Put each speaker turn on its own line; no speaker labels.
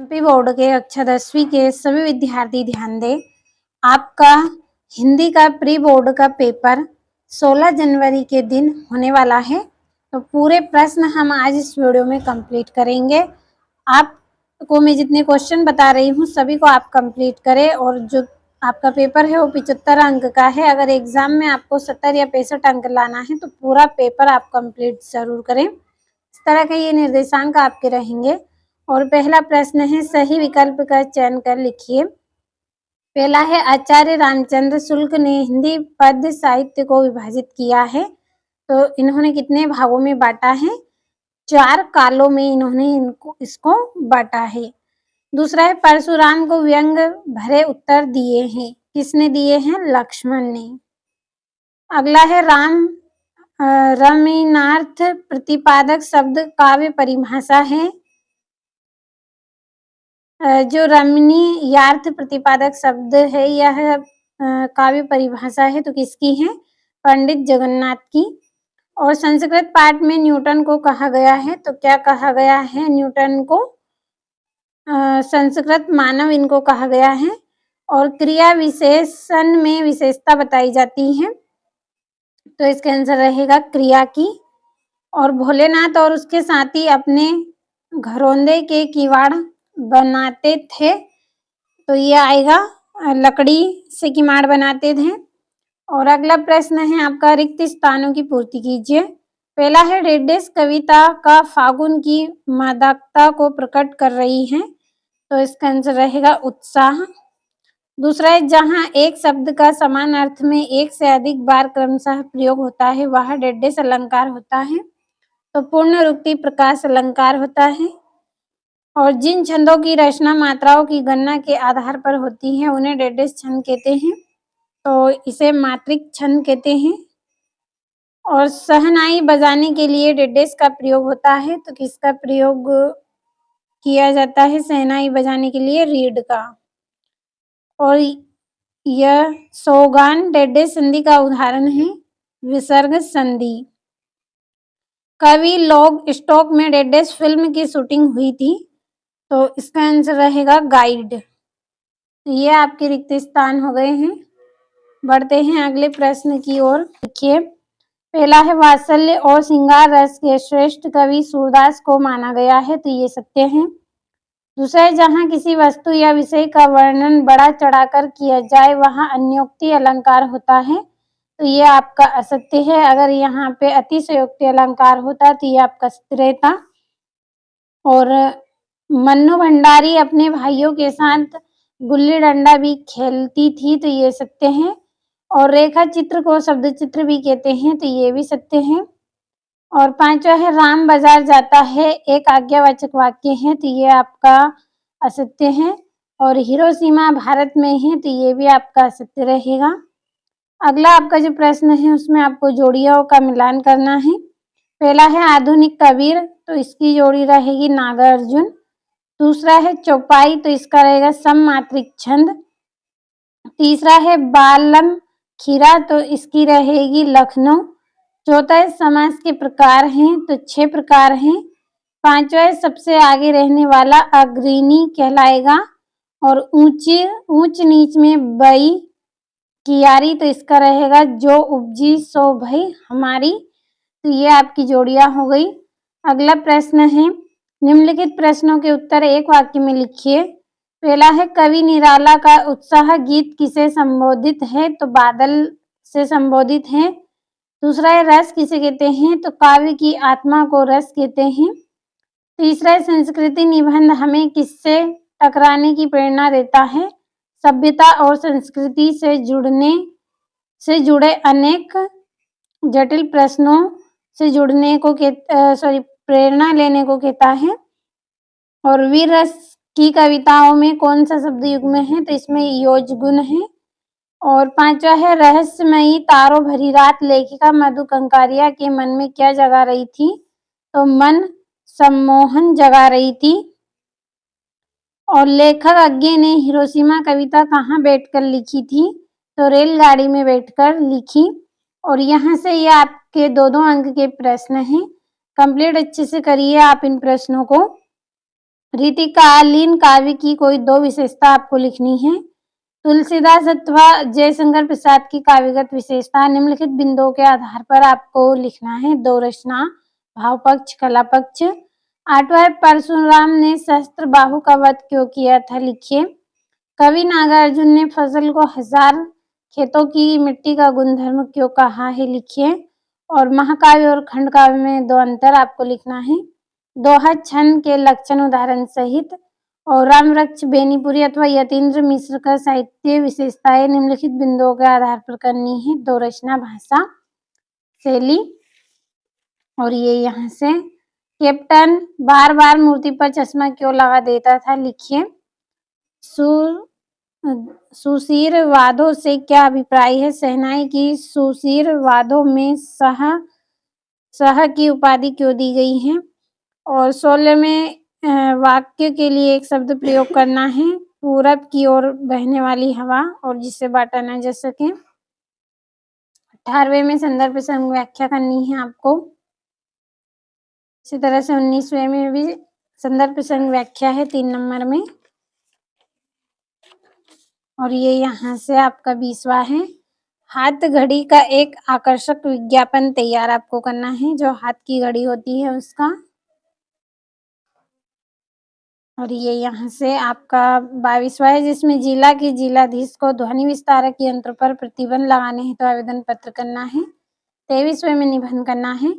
MP board के कक्षा 10वीं के सभी विद्यार्थी ध्यान दें। आपका हिंदी का प्री बोर्ड का पेपर 16 जनवरी के दिन होने वाला है। तो पूरे प्रश्न हम आज इस वीडियो में कंप्लीट करेंगे। आपको मैं जितने क्वेश्चन बता रही हूँ सभी को आप कंप्लीट करें और जो आपका पेपर है वो 75 अंक का है। अगर एग्जाम में आपको 70 या 65 अंक लाना है तो पूरा पेपर आप कंप्लीट जरूर करें। इस तरह के ये निर्देशांक आपके रहेंगे। और पहला प्रश्न है, सही विकल्प का चयन कर लिखिए। पहला है, आचार्य रामचंद्र शुक्ल ने हिंदी पद्य साहित्य को विभाजित किया है। तो इन्होंने कितने भागों में बांटा है? 4 कालों में इन्होंने इसको बांटा है। दूसरा है, परशुराम को व्यंग भरे उत्तर दिए हैं। किसने दिए हैं? लक्ष्मण ने। अगला है, रमीनार्थ प्रतिपादक शब्द काव्य परिभाषा है। जो रमणी यार्थ प्रतिपादक शब्द है यह काव्य परिभाषा है तो किसकी है? पंडित जगन्नाथ की। और संस्कृत पाठ में न्यूटन को कहा गया है तो क्या कहा गया है? न्यूटन को संस्कृत मानव इनको कहा गया है। और क्रिया विशेषण में विशेषता बताई जाती है तो इसका आंसर रहेगा क्रिया की। और भोलेनाथ और उसके साथी अपने घरौंदे के किवाड़ बनाते थे तो ये आएगा लकड़ी से किवाड़ बनाते थे। और अगला प्रश्न है आपका, रिक्त स्थानों की पूर्ति कीजिए। पहला है, डेडेस कविता का फागुन की मादकता को प्रकट कर रही है तो इसका आंसर रहेगा उत्साह। दूसरा है, जहां एक शब्द का समान अर्थ में एक से अधिक बार क्रमशः प्रयोग होता है वह डेडेस अलंकार होता है तो पूर्ण रूक्ति प्रकाश अलंकार होता है। और जिन छंदों की रचना मात्राओं की गणना के आधार पर होती है उन्हें डेडेस छंद कहते हैं तो इसे मात्रिक छंद कहते हैं। और शहनाई बजाने के लिए डेडेस का प्रयोग होता है तो किसका प्रयोग किया जाता है शहनाई बजाने के लिए? रीड का। और यह सोगान डेडेस संधि का उदाहरण है, विसर्ग संधि। कवि लॉग स्टॉक में डेडेस फिल्म की शूटिंग हुई थी तो इसका आंसर रहेगा गाइड। ये आपके रिक्त स्थान हो गए हैं। बढ़ते हैं अगले प्रश्न की ओर। देखिए, पहला है, वात्सल्य और श्रृंगार रस के श्रेष्ठ कवि सूरदास को माना गया है तो ये सत्य है। दूसरा है, जहाँ किसी वस्तु या विषय का वर्णन बड़ा चढ़ाकर किया जाए वहाँ अन्योक्ति अलंकार होता है तो ये आपका असत्य है। अगर यहाँ पे अतिशयोक्ति अलंकार होता तो ये आपका सत्य रहता। और मन्नू भंडारी अपने भाइयों के साथ गुल्ली डंडा भी खेलती थी तो ये सत्य है। और रेखा चित्र को शब्द चित्र भी कहते हैं तो ये भी सत्य है। और पांचवा है, राम बाजार जाता है एक आज्ञावाचक वाक्य है तो ये आपका असत्य है। और हिरोशिमा भारत में है तो ये भी आपका असत्य रहेगा। अगला आपका जो प्रश्न है उसमें आपको जोड़ियों का मिलान करना है। पहला है, आधुनिक कबीर तो इसकी जोड़ी रहेगी नागार्जुन। दूसरा है, चौपाई तो इसका रहेगा सममात्रिक छंद। तीसरा है, बालम खीरा तो इसकी रहेगी लखनऊ। चौथा है, समास के प्रकार हैं तो 6 प्रकार हैं। पांचवा है, सबसे आगे रहने वाला अग्रणी कहलाएगा। और ऊंच नीच में बई कियारी तो इसका रहेगा जो उपजी सो भई हमारी। तो ये आपकी जोड़ियां हो गई। अगला प्रश्न है, निम्नलिखित प्रश्नों के उत्तर एक वाक्य में लिखिए। पहला है, कवि निराला का उत्साह गीत किसे संबोधित है तो बादल से संबोधित है। दूसरा है, रस किसे कहते हैं तो काव्य की आत्मा को रस कहते हैं। तीसरा है, संस्कृति निबंध हमें किससे टकराने की प्रेरणा देता है? सभ्यता और संस्कृति से जुड़े अनेक जटिल प्रश्नों से जुड़ने को प्रेरणा लेने को कहता है। और वीर रस की कविताओं में कौन सा शब्द युग्म है तो इसमें योज गुण है। और पांचवा है, रहस्यमयी तारों भरी रात लेखिका मधु कंकारिया के मन में क्या जगा रही थी तो मन सम्मोहन जगा रही थी। और लेखक अज्ञे ने हिरोशिमा कविता कहाँ बैठकर लिखी थी तो रेलगाड़ी में बैठकर लिखी। और यहाँ से ये आपके 2-2 अंक के प्रश्न हैं। कंप्लीट अच्छे से करिए आप इन प्रश्नों को। रीतिकालीन काव्य की कोई 2 विशेषता आपको लिखनी है। तुलसीदास अथवा जयशंकर प्रसाद की काव्यगत विशेषता निम्नलिखित बिंदुओं के आधार पर आपको लिखना है। 2 रचना, भाव पक्ष, कला पक्ष। 8वां परशुराम ने सहस्त्र बाहु का वध क्यों किया था, लिखिए। कवि नागार्जुन ने फसल को 1000 खेतों की मिट्टी का गुणधर्म क्यों कहा है, लिखिए। और महाकाव्य और खंड काव्य में 2 अंतर आपको लिखना है। दोहा छंद के लक्षण उदाहरण सहित। और रामवृक्ष, बेनीपुरी अथवा यतीन्द्र मिश्र का साहित्य विशेषताएं निम्नलिखित बिंदुओं के आधार पर करनी है। 2 रचना, भाषा, शैली। और ये यहाँ से कैप्टन बार बार मूर्ति पर चश्मा क्यों लगा देता था, लिखिए। सुशीरवादों से क्या अभिप्राय है, शहनाई की सुशीरवादों में सह की उपाधि क्यों दी गई है। और 16 में वाक्य के लिए एक शब्द प्रयोग करना है, पूरब की ओर बहने वाली हवा और जिससे बांटा न जा सके। 18वें में संदर्भ प्रसंग व्याख्या करनी है आपको। इसी तरह से 19वें में भी संदर्भ प्रसंग व्याख्या है 3 नंबर में। और ये यहाँ से आपका 20वां है। हाथ घड़ी का एक आकर्षक विज्ञापन तैयार आपको करना है, जो हाथ की घड़ी होती है उसका। और ये यहाँ से आपका 22वां है, जिसमें जिला की जिलाधीश को ध्वनि विस्तारक यंत्र पर प्रतिबंध लगाने हेतु तो आवेदन पत्र करना है। 23वें में निबंध करना है।